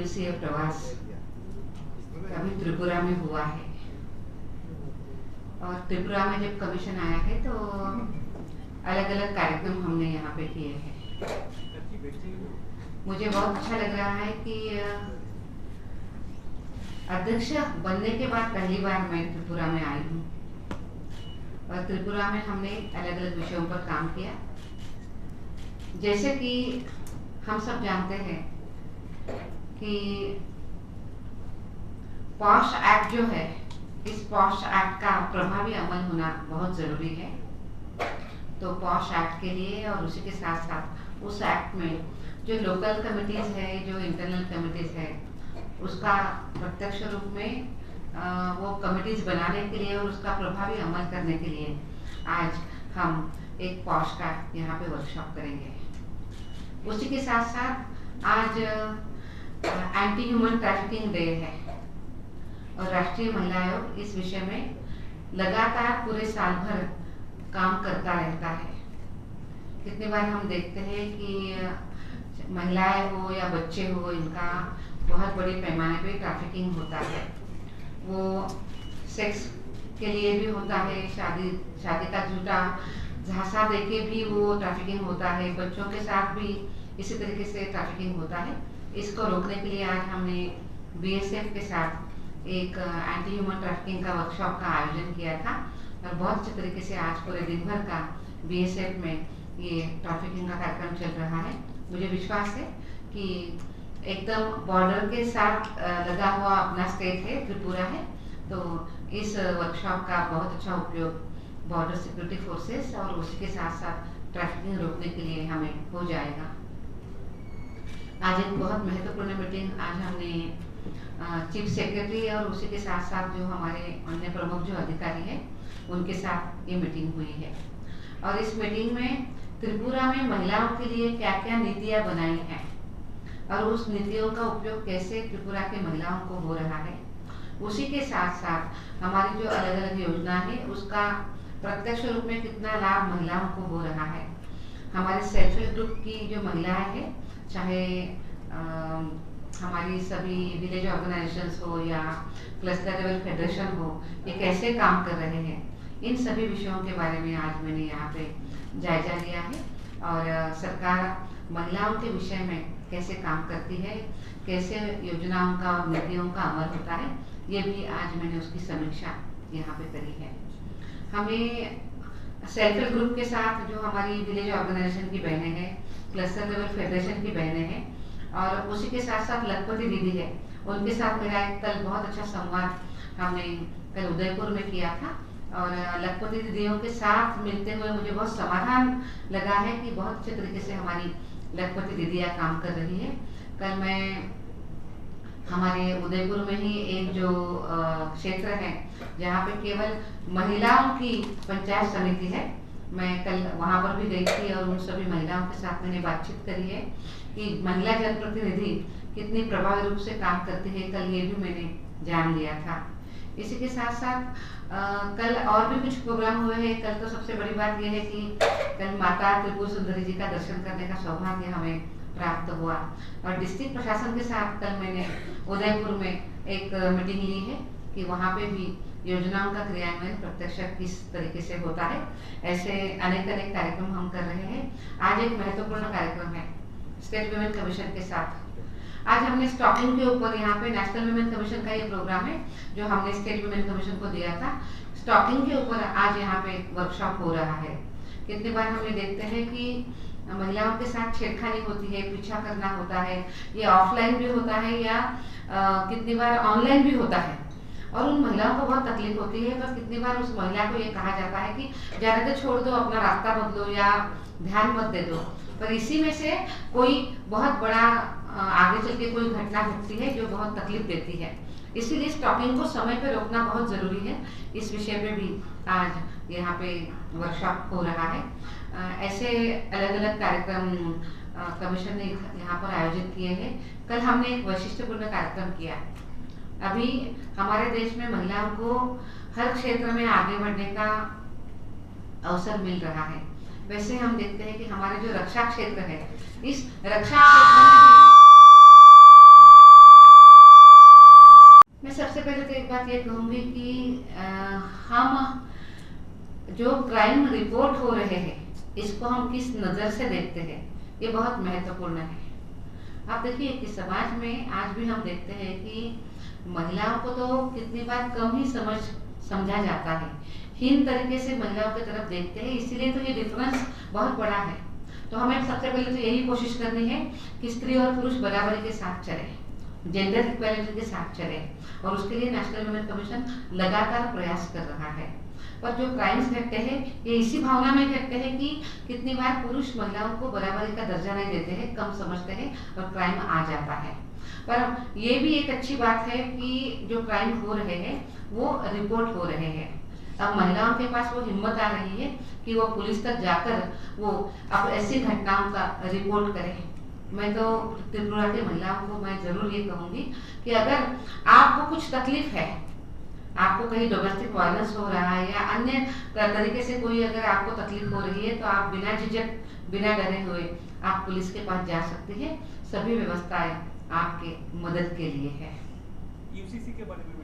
दिवसीय प्रवास अभी त्रिपुरा में हुआ है। और त्रिपुरा में जब कमीशन आया है तो अलग अलग कार्यक्रम हमने यहाँ पे किए हैं। मुझे बहुत अच्छा लग रहा है कि अध्यक्ष बनने के बाद पहली बार मैं त्रिपुरा में आई हूँ और त्रिपुरा में हमने अलग अलग विषयों पर काम किया। जैसे कि हम सब जानते हैं कि पॉश एक्ट जो है, इस पॉश एक्ट का प्रभावी अमल होना बहुत ज़रूरी है। तो पॉश एक्ट के लिए और उसी के साथ साथ उस एक्ट में जो लोकल कमिटीज़ है, जो इंटरनल कमिटीज़ है, उसका प्रत्यक्ष रूप में वो कमिटीज़ बनाने के लिए और उसका प्रभावी अमल करने के लिए आज हम एक पॉश का यहाँ पे वर्कशॉप करेंगे। उसी के साथ साथ आज एंटी ह्यूमन ट्रैफिकिंग डे है और राष्ट्रीय महिला आयोग इस विषय में लगातार पूरे साल भर काम करता रहता है। कितनी बार हम देखते हैं कि महिलाएं हो या बच्चे हो, इनका बहुत बड़े पैमाने पे ट्रैफिकिंग होता है। वो सेक्स के लिए भी होता है, शादी का झूठा झांसा देके भी वो ट्रैफिकिंग होता है, बच्चों के साथ भी इसी तरीके से ट्रैफिकिंग होता है। इसको रोकने के लिए आज हमने बीएसएफ के साथ एक एंटी ह्यूमन ट्रैफिकिंग का वर्कशॉप का आयोजन किया था और बहुत अच्छे तरीके से आज पूरे दिन भर का बीएसएफ में ये ट्रैफिकिंग का कार्यक्रम चल रहा है। मुझे विश्वास है कि एकदम बॉर्डर के साथ लगा हुआ अपना स्टेट है, त्रिपुरा है, तो इस वर्कशॉप का बहुत अच्छा उपयोग बॉर्डर सिक्योरिटी फोर्सेस और उसी के साथ साथ ट्रैफिकिंग रोकने के लिए हमें हो जाएगा। आज एक बहुत महत्वपूर्ण मीटिंग आज हमने चीफ सेक्रेटरी और उसी के साथ साथ जो हमारे अन्य प्रमुख जो अधिकारी हैं उनके साथ ये मीटिंग हुई है। और इस मीटिंग में त्रिपुरा में महिलाओं के लिए क्या क्या नीतियाँ बनाई हैं और उस नीतियों का उपयोग कैसे त्रिपुरा के महिलाओं को हो रहा है, उसी के साथ साथ हमारी जो अलग अलग योजना है उसका प्रत्यक्ष रूप में कितना लाभ महिलाओं को हो रहा है। हमारे सेल्फ हेल्प ग्रुप की जो महिलाएं हैं, चाहे हमारी सभी विलेज ऑर्गेनाइजेशंस हो या क्लस्टर लेवल फेडरेशन हो, ये कैसे काम कर रहे हैं, इन सभी विषयों के बारे में आज मैंने यहाँ पे जायजा लिया है। और सरकार महिलाओं के विषय में कैसे काम करती है, कैसे योजनाओं का और नीतियों का अमल होता है, ये भी आज मैंने उसकी समीक्षा यहाँ पे करी है। हमें सेल्फ हेल्प ग्रुप के साथ जो हमारी विलेज ऑर्गेनाइजेशन की बहनें हैं, क्लस्टर लेवल फेडरेशन की बहनें हैं और उसी के साथ साथ लखपति दीदी है, उनके साथ मेरा एक कल बहुत अच्छा संवाद हमने कल उदयपुर में किया था। और लखपति दीदियों के साथ मिलते हुए मुझे बहुत समाधान लगा है कि बहुत अच्छे तरीके से हमारी लखपति दीदियाँ काम कर रही है। कल मैं हमारे उदयपुर में ही एक जो क्षेत्र है जहाँ पे केवल महिलाओं की पंचायत समिति है, मैं कल वहाँ पर भी गई थी और उन सभी महिलाओं के साथ मैंने बातचीत करी है कि महिला जनप्रतिनिधि कितनी प्रभावी रूप से काम करती है, कल ये भी मैंने जान लिया था। इसी के साथ साथ कल और भी कुछ प्रोग्राम हुए हैं। कल तो सबसे बड़ी बात यह है कि कल माता त्रिपुर सुंदरी जी का दर्शन करने का सौभाग्य हमें प्राप्त हुआ और डिस्ट्रिक्ट प्रशासन के साथ कल मैंने उदयपुर में एक मीटिंग ली है कि वहाँ पे भी योजनाओं का क्रियान्वयन प्रत्यक्ष किस तरीके से होता है। ऐसे अनेक कार्यक्रम हम कर रहे हैं। आज एक महत्वपूर्ण कार्यक्रम है स्टेट वुमेन कमीशन के साथ। आज हमने स्टॉकिंग के ऊपर यहाँ पे नेशनल वुमेन कमीशन का ये प्रोग्राम है जो हमने स्टेट वुमेन कमीशन को दिया था। स्टॉकिंग के ऊपर आज यहाँ पे वर्कशॉप हो रहा है। कितनी बार हम ये देखते हैं कि महिलाओं के साथ छेड़खानी होती है, पीछा करना होता है, ये ऑफलाइन भी होता है या कितनी बार ऑनलाइन भी होता है और उन महिलाओं को बहुत तकलीफ होती है। पर कितनी बार उस महिला को ये कहा जाता है कि जाने तो छोड़ दो, अपना रास्ता बदलो या ध्यान मत दे दो, पर इसी में से कोई बहुत बड़ा आगे चल के कोई घटना घटती है जो बहुत तकलीफ देती है। इसीलिए स्टॉकिंग को समय पे रोकना बहुत ज़रूरी है। इस विषय पे भी आज यहाँ पे वर्कशॉप हो रहा है। ऐसे अलग अलग कार्यक्रम कमीशन ने यहाँ पर आयोजित किए हैं। कल हमने एक वैशिष्ट्यपूर्ण कार्यक्रम किया। अभी हमारे देश में महिलाओं को हर क्षेत्र में आगे बढ़ने का अवसर मिल रहा है। वैसे हम देखते हैं कि हमारे जो रक्षा क्षेत्र है, इस रक्षा क्षेत्र में नज़र से देखते हैं, ये बहुत महत्वपूर्ण है। आप देखिए कि समाज में आज भी हम देखते हैं कि महिलाओं को तो कितनी बार कम ही समझा जाता है, हीन तरीके से महिलाओं की तरफ देखते हैं, इसीलिए तो ये डिफरेंस बहुत बड़ा है। तो हमें सबसे पहले तो यही कोशिश करनी है कि स्त्री और पुरुष बराबरी के साथ चले, जेंडर इक्वालिटी के साथ चले, और उसके लिए नेशनल वुमेन कमीशन लगातार प्रयास कर रहा है। पर जो क्राइम्स घटते हैं ये इसी भावना में घटते हैं कि कितनी बार पुरुष महिलाओं को बराबरी का दर्जा नहीं देते हैं, कम समझते हैं और क्राइम आ जाता है। पर ये भी एक अच्छी बात है कि जो क्राइम हो रहे हैं वो रिपोर्ट हो रहे हैं। अब महिलाओं के पास वो हिम्मत आ रही है कि वो पुलिस तक जाकर वो अब ऐसी घटनाओं का रिपोर्ट करें। मैं तो त्रिपुरा की महिलाओं को मैं जरूर ये कहूँगी कि अगर आपको कुछ तकलीफ है, आपको कहीं डोमेस्टिक वायलेंस हो रहा है या अन्य तरीके से कोई अगर आपको तकलीफ हो रही है, तो आप बिना झिझक, बिना डरे हुए आप पुलिस के पास जा सकते हैं। सभी व्यवस्थाएं आपके मदद के लिए है। यूसीसी के बारे में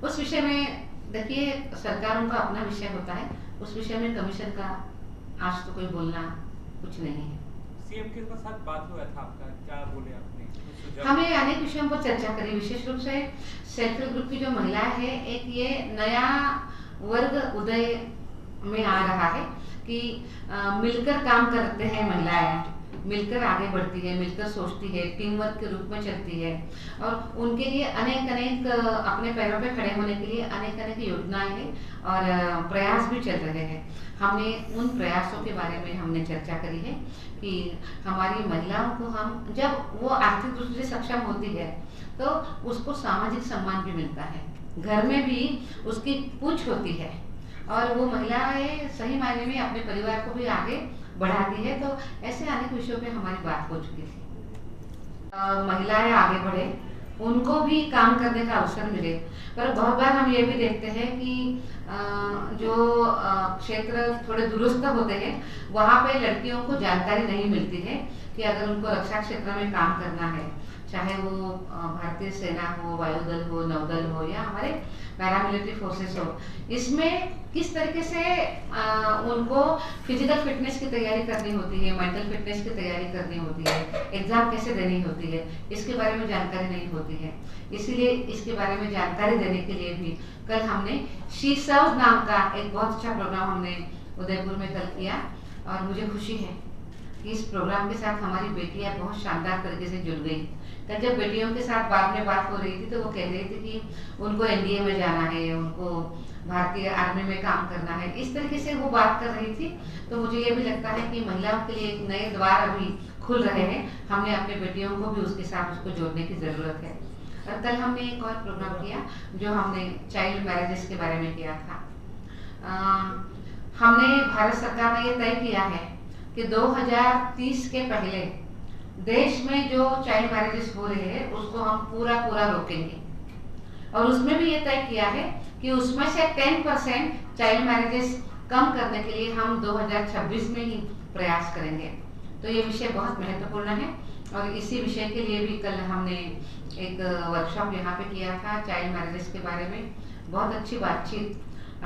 उस विषय में देखिए, सरकारों का अपना विषय होता है, उस विषय में कमीशन का आज तो कोई बोलना कुछ नहीं है। सीएम के साथ बात हुआ था आपका, क्या बोले आपने? हमें अनेक विषयों पर चर्चा करी, विशेष रूप से सेल्फ हेल्प ग्रुप की जो महिलाएं हैं, एक ये नया वर्ग उदय में आ रहा है कि मिलकर काम करते हैं महिलाएं, मिलकर आगे बढ़ती है, मिलकर सोचती है, टीम वर्क के रूप में चलती है, और उनके लिए अनेक अपने पैरों पे खड़े होने के लिए अनेक योजनाएं हैं और प्रयास भी चल रहे हैं। हमने उन प्रयासों के बारे में हमने चर्चा करी है कि हमारी महिलाओं को हम जब वो आर्थिक रूप से सक्षम होती है तो उसको सामाजिक सम्मान भी मिलता है, घर में भी उसकी पूछ होती है, और वो महिलाएं सही मायने में अपने परिवार को भी आगे बढ़ाती है। तो ऐसे अनेक विषयों पे हमारी बात हो चुकी थी। महिलाएं आगे बढ़े, उनको भी काम करने का अवसर मिले। पर बहुत बार हम ये भी देखते हैं कि जो क्षेत्र थोड़े दुरुस्त होते हैं वहाँ पे लड़कियों को जानकारी नहीं मिलती है कि अगर उनको रक्षा क्षेत्र में काम करना है, चाहे वो भारतीय सेना हो, वायुदल हो, नौदल हो या हमारे पैरामिलिट्री फोर्सेस हो, इसमें किस तरीके से उनको फिजिकल फिटनेस की तैयारी करनी होती है, मेंटल फिटनेस की तैयारी करनी होती है, एग्जाम कैसे देनी होती है, इसके बारे में जानकारी नहीं होती है। इसीलिए इसके बारे में जानकारी देने के लिए भी कल हमने शी सर्व्स नाम का एक बहुत अच्छा प्रोग्राम हमने उदयपुर में कल किया, और मुझे खुशी है कि इस प्रोग्राम के साथ हमारी बेटियां बहुत शानदार तरीके से जुड़ गई। कल जब बेटियों के साथ बाद में बात हो रही थी तो वो कह रही थी कि उनको एनडीए में जाना है, उनको भारतीय आर्मी में काम करना है, इस तरीके से वो बात कर रही थी। तो मुझे ये भी लगता है कि महिलाओं के लिए एक नए द्वार अभी खुल रहे हैं, हमने अपने बेटियों को भी उसके साथ उसको जोड़ने की ज़रूरत है। और कल हमने एक और प्रोग्राम किया जो हमने चाइल्ड मैरिजेस के बारे में किया था। हमने भारत सरकार ने ये तय किया है कि 2030 के पहले देश में जो चाइल्ड मैरिजेस हो रहे हैं उसको हम पूरा रोकेंगे, और उसमें भी ये तय किया है कि उसमें से 10% चाइल्ड मैरिजेस कम करने के लिए हम 2026 में ही प्रयास करेंगे। तो ये विषय बहुत महत्वपूर्ण है, और इसी विषय के लिए भी कल हमने एक वर्कशॉप यहाँ पे किया था चाइल्ड मैरिजेस के बारे में। बहुत अच्छी बातचीत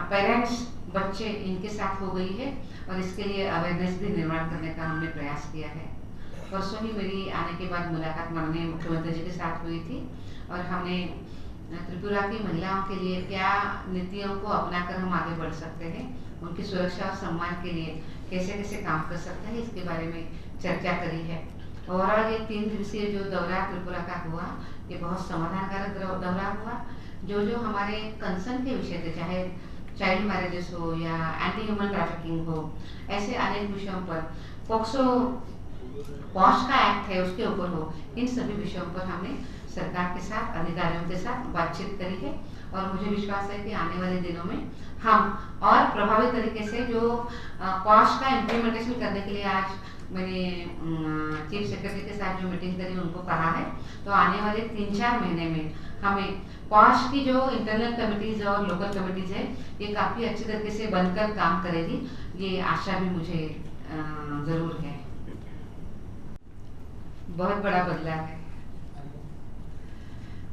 पेरेंट्स, बच्चे, इनके साथ हो गई है, और इसके लिए अवेयरनेस भी निर्माण करने का हमने प्रयास किया है। परसों ही मेरी आने के बाद मुलाकात माननीय मुख्यमंत्री जी के साथ हुई थी, और हमने त्रिपुरा की महिलाओं के लिए क्या नीतियों को अपनाकर हम आगे बढ़ सकते हैं, उनकी सुरक्षा और सम्मान के लिए कैसे कैसे काम कर सकते हैं, इसके बारे में चर्चा करी है। ओवरऑल ये 3 दिवसीय जो दौरा त्रिपुरा का हुआ, ये बहुत समाधानकारक दौरा हुआ। जो हमारे कंसर्न के विषय थे, चाहे चाइल्ड मैरिजेस हो या एंटी ह्यूमन ट्रैफिकिंग हो, ऐसे अनेक विषयों पर, पोक्सो पॉश का एक्ट है उसके ऊपर हो, इन सभी विषयों पर हमने सरकार के साथ, अधिकारियों के साथ बातचीत करी है। और मुझे विश्वास है कि आने वाले दिनों में हम और प्रभावी तरीके से जो पॉश का इम्प्लीमेंटेशन करने के लिए आज मैंने चीफ सेक्रेटरी के साथ जो मीटिंग करी उनको कहा है, तो आने वाले 3-4 महीने में हमें पॉश की जो इंटरनल कमिटीज और लोकल कमिटीज है ये काफ़ी अच्छी तरीके से बनकर काम करेगी, ये आशा भी मुझे ज़रूर है। बहुत बड़ा बदलाव है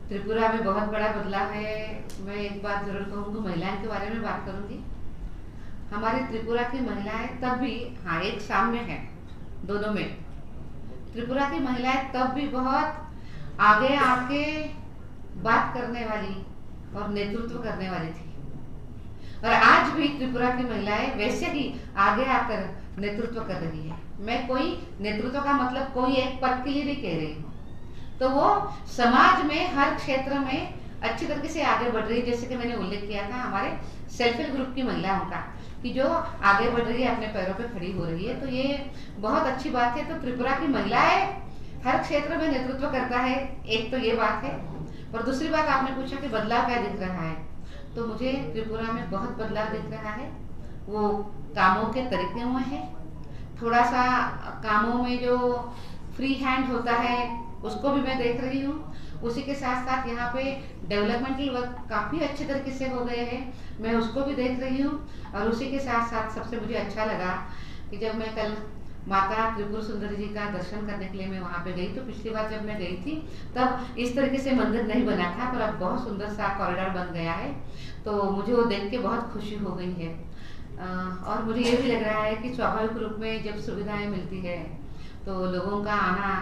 त्रिपुरा में, बहुत बड़ा बदलाव है। मैं एक बात जरूर कहूँगी, महिलाओं के बारे में बात करूँगी। हमारी त्रिपुरा की महिलाएं तब भी, हाँ, एक साम्य है, दोनों में। त्रिपुरा की महिलाएं तब भी बहुत आगे आके बात करने वाली और नेतृत्व करने वाली थी, और आज भी त्रिपुरा की महिलाएं वैसे ही आगे आकर नेतृत्व कर रही है। मैं कोई नेतृत्व का मतलब कोई एक पद के लिए नहीं कह रही हूँ, तो वो समाज में हर क्षेत्र में अच्छी तरीके से आगे बढ़ रही है। जैसे कि मैंने उल्लेख किया था हमारे सेल्फ हेल्प ग्रुप की महिलाओं का, कि जो आगे बढ़ रही है, अपने पैरों पे खड़ी हो रही है, तो ये बहुत अच्छी बात है। तो त्रिपुरा की महिलाएं हर क्षेत्र में नेतृत्व करता है, एक तो ये बात है। और दूसरी बात, आपने पूछा कि बदलाव क्या दिख रहा है, तो मुझे त्रिपुरा में बहुत बदलाव दिख रहा है। वो कामों के तरीके में है, थोड़ा सा कामों में जो फ्री हैंड होता है उसको भी मैं देख रही हूँ। उसी के साथ साथ यहाँ पे डेवलपमेंटल वर्क काफ़ी अच्छे तरीके से हो गए हैं, मैं उसको भी देख रही हूँ। और उसी के साथ साथ सबसे मुझे अच्छा लगा कि जब मैं कल माता त्रिपुर सुंदरी जी का दर्शन करने के लिए मैं वहाँ पे गई, तो पिछली बार जब मैं गई थी तब इस तरीके से मंदिर नहीं बना था, पर अब बहुत सुंदर सा कॉरिडोर बन गया है, तो मुझे वो देख के बहुत खुशी हो गई है। और मुझे ये भी लग रहा है कि स्वाभाविक रूप में जब सुविधाएं मिलती है तो लोगों का आना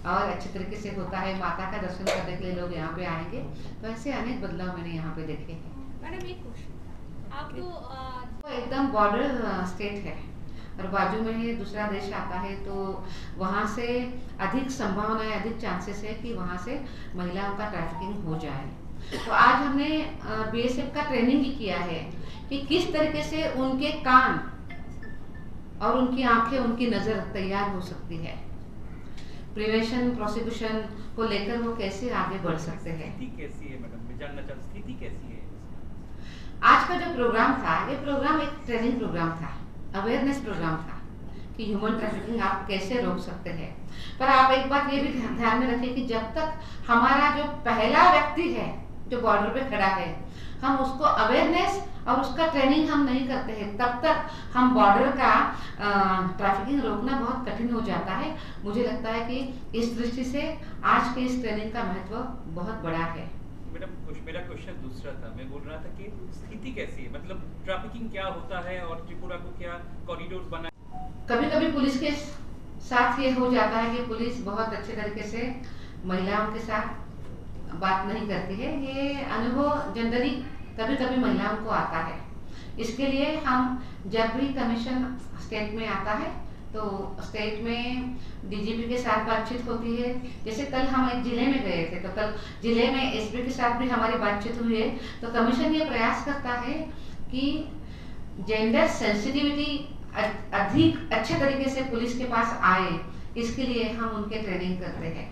और अच्छे तरीके से होता है, माता का दर्शन करने के लिए लोग यहाँ पे आएंगे, तो ऐसे अनेक बदलाव मैंने यहाँ पे देखे हैं। मैडम एक क्वेश्चन, आप तो एकदम बॉर्डर स्टेट है और बाजू में ही दूसरा देश आता है, तो वहाँ से अधिक संभावना है, अधिक चांसेस है कि वहाँ से महिलाओं का ट्रैफिकिंग हो जाए। तो आज हमने बीएसएफ का ट्रेनिंग भी किया है कि किस तरीके से उनके कान और उनकी आंखें, उनकी नज़र तैयार हो सकती है, प्रिवेंशन प्रोसिक्यूशन को लेकर वो कैसे आगे बढ़ सकते हैं। स्थिति कैसी है मैडम, मैं जानना चाहता हूँ स्थिति कैसी है? आज का जो प्रोग्राम था, ये प्रोग्राम एक ट्रेनिंग प्रोग्राम था, अवेयरनेस प्रोग्राम था कि ह्यूमन ट्रैफिकिंग आप कैसे रोक सकते हैं। पर आप एक बात ये भी ध्यान में रखिए कि जब तक हमारा जो पहला व्यक्ति है जो बॉर्डर पे खड़ा है, हम उसको अवेयरनेस और उसका ट्रेनिंग हम नहीं करते हैं, तब तक हम बॉर्डर का ट्रैफिकिंग रोकना बहुत कठिन हो जाता है। मुझे लगता है कि इस दृष्टि से आज के इस ट्रेनिंग का महत्व बहुत बड़ा है। मैडम मेरा क्वेश्चन दूसरा था, मैं बोल रहा था कि स्थिति कैसी है, मतलब ट्रैफिकिंग क्या होता है और त्रिपुरा को क्या कॉरिडोर बना। कभी कभी पुलिस के साथ ये हो जाता है कि पुलिस बहुत अच्छे तरीके से महिलाओं के साथ बात नहीं करती है, ये अनुभव जनरली कभी कभी महिलाओं को आता है। इसके लिए हम जब भी कमीशन स्टेट में आता है तो स्टेट में डीजीपी के साथ बातचीत होती है। जैसे कल हम एक जिले में गए थे, तो कल जिले में एसपी के साथ भी हमारी बातचीत हुई है। तो कमीशन ये प्रयास करता है कि जेंडर सेंसिटिविटी अधिक अच्छे तरीके से पुलिस के पास आए, इसके लिए हम उनके ट्रेनिंग करते हैं।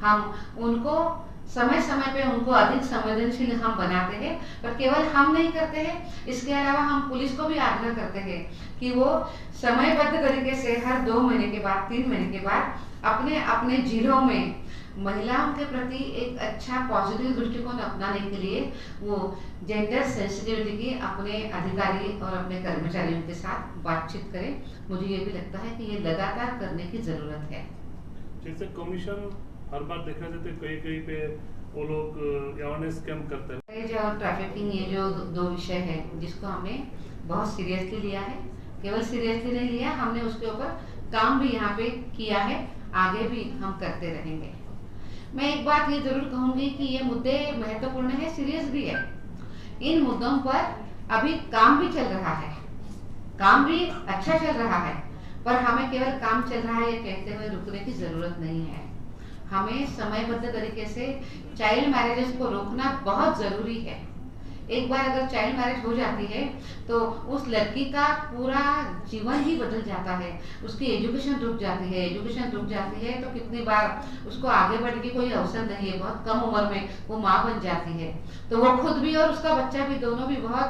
हम उनको समय समय पे उनको अधिक संवेदनशील हम बनाते हैं, पर केवल हम नहीं करते हैं, इसके अलावा हम पुलिस को भी आग्रह करते हैं कि वो समयबद्ध तरीके से हर 2 महीने के बाद 3 महीने के बाद अपने अपने जिलों में महिलाओं के प्रति एक अच्छा पॉजिटिव दृष्टिकोण अपनाने के लिए वो जेंडर सेंसिटिविटी की अपने अधिकारी और अपने कर्मचारियों के साथ बातचीत करें। मुझे ये भी लगता है कि ये लगातार करने की जरूरत है। जैसे कमीशन हर बार देखा जाता है कहीं कहीं पे वो लोग अवेयरनेस कैंप करते हैं। ये जो ट्रैफिकिंग, ये जो 2 विषय है जिसको हमने बहुत सीरियसली लिया है, केवल सीरियसली नहीं लिया, हमने उसके ऊपर काम भी यहाँ पे किया है, आगे भी हम करते रहेंगे। मैं एक बात ये जरूर कहूँगी कि ये मुद्दे महत्वपूर्ण है, सीरियस भी है। इन मुद्दों पर अभी काम भी चल रहा है, काम भी अच्छा चल रहा है, पर हमें केवल काम चल रहा है ये कहते हुए रुकने की जरूरत नहीं है। हमें समयबद्ध तरीके से चाइल्ड मैरिजेस को रोकना बहुत जरूरी है। एक बार अगर चाइल्ड मैरिज हो जाती है तो उस लड़की का पूरा जीवन ही बदल जाता है, उसकी एजुकेशन रुक जाती है, एजुकेशन रुक जाती है तो कितनी बार उसको आगे बढ़ने की कोई अवसर नहीं है, बहुत कम उम्र में वो माँ बन जाती है, तो वो खुद भी और उसका बच्चा भी दोनों भी बहुत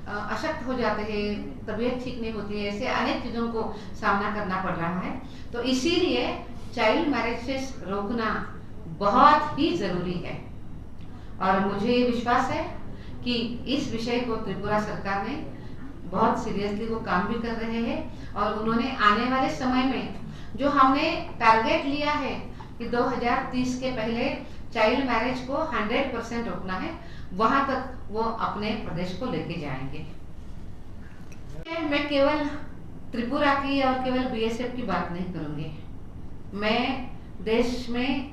अशक्त हो जाते हैं, तबीयत ठीक नहीं होती है, ऐसे अनेक चीज़ों को सामना करना पड़ रहा है। तो इसीलिए चाइल्ड मैरिजेस रोकना बहुत ही जरूरी है और मुझे विश्वास है कि इस विषय को त्रिपुरा सरकार ने बहुत सीरियसली वो काम भी कर रहे हैं और उन्होंने आने वाले समय में जो हमने टारगेट लिया है कि 2030 के पहले चाइल्ड मैरिज को 100% रोकना है, वहां तक वो अपने प्रदेश को लेके जाएंगे। मैं केवल त्रिपुरा की और केवल बीएसएफ की बात नहीं करूंगी। मैं देश में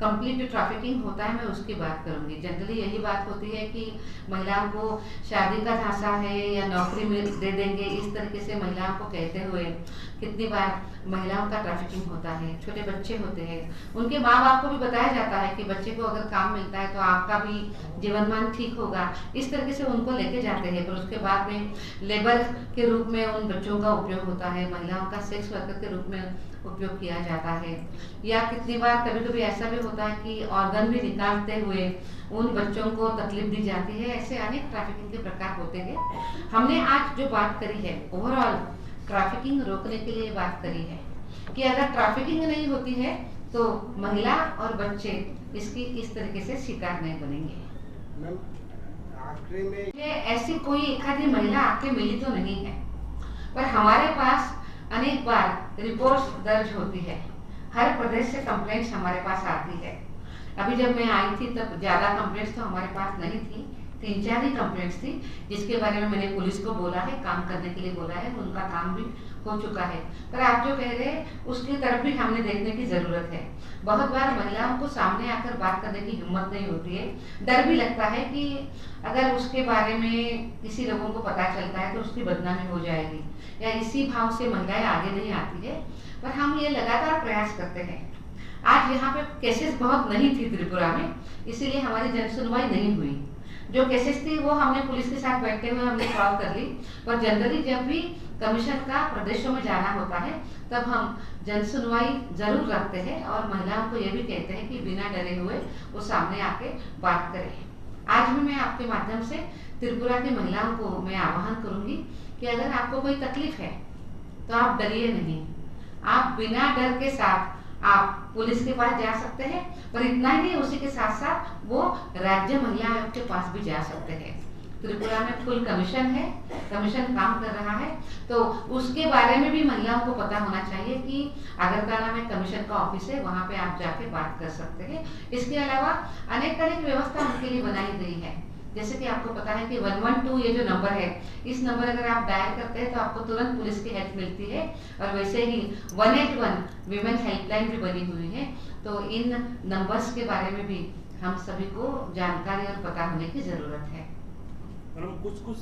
कंप्लीट जो ट्रैफिकिंग होता है मैं उसकी बात करूंगी। जनरली यही बात होती है कि महिलाओं को शादी का झांसा है या नौकरी में दे देंगे, इस तरीके से महिलाओं को कहते हुए कितनी बार महिलाओं का ट्रैफिकिंग होता है। छोटे बच्चे होते हैं, उनके माँ बाप को भी बताया जाता है कि बच्चे को अगर काम मिलता है तो आपका भी जीवनमान ठीक होगा, इस तरीके से उनको लेके जाते हैं। पर उसके बाद में लेबर के रूप में उन बच्चों का उपयोग होता है, महिलाओं का सेक्स वर्कर के रूप में उपयोग किया जाता है। या कितनी बार कभी कभी ऐसा भी होता है कि ऑर्गन भी निकालते हुए उन बच्चों को तकलीफ दी जाती है। ऐसे अनेक ट्रैफिकिंग के प्रकार होते हैं। हमने आज जो बात करी है ओवरऑल ट्रैफिकिंग रोकने के लिए बात करी है कि अगर ट्रैफिकिंग नहीं होती है तो महिला और बच्चे इसकी इस तरीके से शिकार नहीं बनेंगे। मैम आखिरी में ये ऐसी कोई एक आधी महिला आपके मिली तो नहीं है, पर हमारे पास अनेक बार रिपोर्ट्स दर्ज होती है। हर प्रदेश से कंप्लेंट्स हमारे पास आती है। अभी जब मैं आई थी तब ज़्यादा कंप्लेंट्स तो हमारे पास नहीं थी, 3-4 ही कंप्लेंट्स थी, जिसके बारे में मैंने पुलिस को बोला है, काम करने के लिए बोला है, उनका काम भी हो चुका है। पर आप जो कह रहे हैं उसकी तरफ भी हमने देखने की ज़रूरत है। बहुत बार महिलाओं को सामने आकर बात करने की हिम्मत नहीं होती है, डर भी लगता है कि अगर उसके बारे में किसी लोगों को पता चलता है तो उसकी बदनामी हो जाएगी, या इसी भाव से महिलाएं आगे नहीं आती है। पर हम ये लगातार प्रयास करते हैं। आज यहाँ पे केसेस बहुत नहीं थी त्रिपुरा में, इसीलिए हमारी जन सुनवाई नहीं हुई। जो केसेस थी वो हमने पुलिस के साथ बैठते हुए हमने सॉल्व कर ली। पर जनरली जब भी कमीशन का प्रदेशों में जाना होता है तब हम जन सुनवाई जरूर रखते हैं और महिलाओं को ये भी कहते हैं कि बिना डरे हुए वो सामने आके बात करें। आज भी मैं आपके माध्यम से त्रिपुरा की महिलाओं को मैं आह्वान करूंगी कि अगर आपको कोई तकलीफ है तो आप डरिए नहीं, आप बिना डर के साथ आप पुलिस के पास जा सकते हैं। पर इतना ही नहीं, उसी के साथ साथ वो राज्य महिला आयोग के पास भी जा सकते हैं। त्रिपुरा में फुल कमीशन है, कमीशन काम कर रहा है, तो उसके बारे में भी महिलाओं को पता होना चाहिए कि अगरतला में कमीशन का ऑफिस है, वहाँ पे आप जाके बात कर सकते हैं। इसके अलावा अनेक व्यवस्था उनके लिए बनाई गई है। जैसे कि आपको पता है कि 112 ये जो नंबर है, इस नंबर अगर आप डायल करते हैं तो आपको तुरंत पुलिस की हेल्प मिलती है। और वैसे ही 181 विमेन हेल्पलाइन भी बनी हुई है। तो इन नंबर्स के बारे में भी हम सभी को जानकारी और पता होने की जरूरत है। कुछ